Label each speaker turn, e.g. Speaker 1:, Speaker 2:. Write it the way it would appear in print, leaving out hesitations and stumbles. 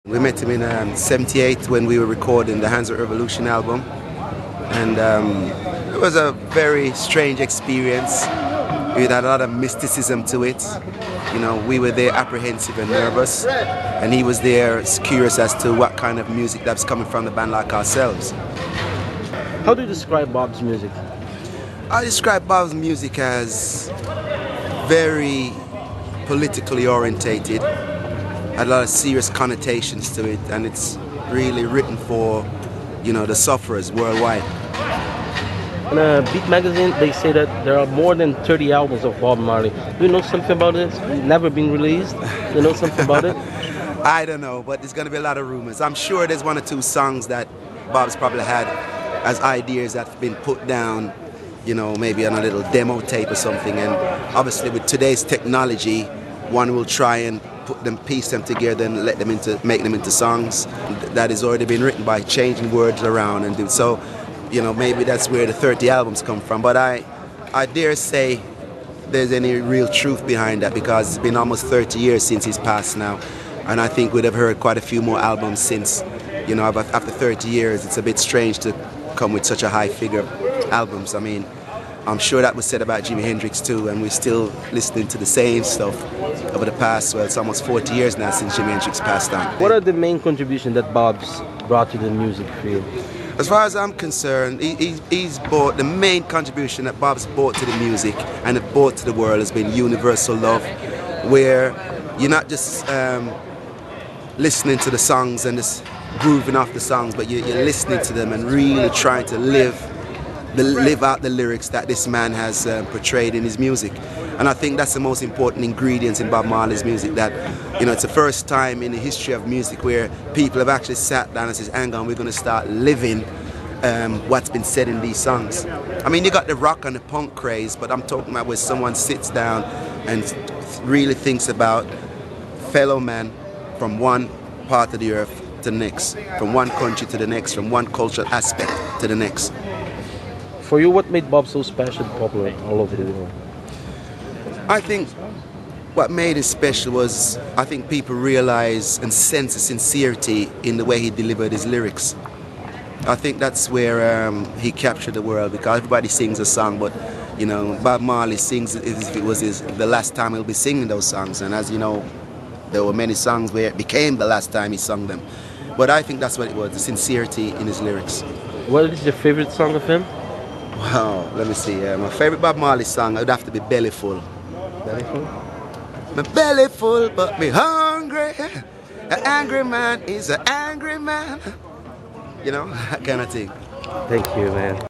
Speaker 1: We met him in '78 when we were recording the Hands of Revolution album, and it was a very strange experience. It had a lot of mysticism to it. You know, we were there apprehensive and nervous, and he was there curious as to what kind of music that was coming from the band like ourselves.
Speaker 2: How do you describe Bob's music?
Speaker 1: I describe Bob's music as very politically orientated, had a lot of serious connotations to it, and it's really written for, you know, the sufferers worldwide.
Speaker 2: In Beat magazine, they say that there are more than 30 albums of Bob Marley. Do you know something about it? Never been released? You know something about it?
Speaker 1: I don't know, but there's going to be a lot of rumors. I'm sure there's one or two songs that Bob's probably had as ideas that have been put down, you know, maybe on a little demo tape or something. And obviously with today's technology, one will try and piece them together and make them into songs that has already been written by changing words around and do so. You know, maybe that's where the 30 albums come from. But I dare say there's any real truth behind that, because it's been almost 30 years since he's passed now, and I think we'd have heard quite a few more albums since. You know, after 30 years, it's a bit strange to come with such a high figure of albums. I mean, I'm sure that was said about Jimi Hendrix too, and we're still listening to the same stuff over the past, well, it's almost 40 years now since Jimi Hendrix passed on.
Speaker 2: What are the main contributions that Bob's brought to the music field?
Speaker 1: As far as I'm concerned, he's brought, the main contribution that Bob's brought to the music and have brought to the world has been universal love, where you're not just listening to the songs and just grooving off the songs, but you're listening to them and really trying to live out the lyrics that this man has portrayed in his music. And I think that's the most important ingredient in Bob Marley's music, that, you know, it's the first time in the history of music where people have actually sat down and said, hang on, we're going to start living what's been said in these songs. I mean, you got the rock and the punk craze, but I'm talking about where someone sits down and really thinks about fellow man from one part of the earth to the next, from one country to the next, from one cultural aspect to the next.
Speaker 2: For you, what made Bob so special and popular all over the world?
Speaker 1: I think what made it special was, I think people realize and sense the sincerity in the way he delivered his lyrics. I think that's where he captured the world, because everybody sings a song, but, you know, Bob Marley sings as if it was the last time he'll be singing those songs. And as you know, there were many songs where it became the last time he sung them. But I think that's what it was, the sincerity in his lyrics.
Speaker 2: What is your favorite song of him?
Speaker 1: Wow, let me see. My favorite Bob Marley song would have to be Belly Full.
Speaker 2: Belly full?
Speaker 1: My belly full, but me hungry. An angry man is an angry man. You know, that kind of thing.
Speaker 2: Thank you, man.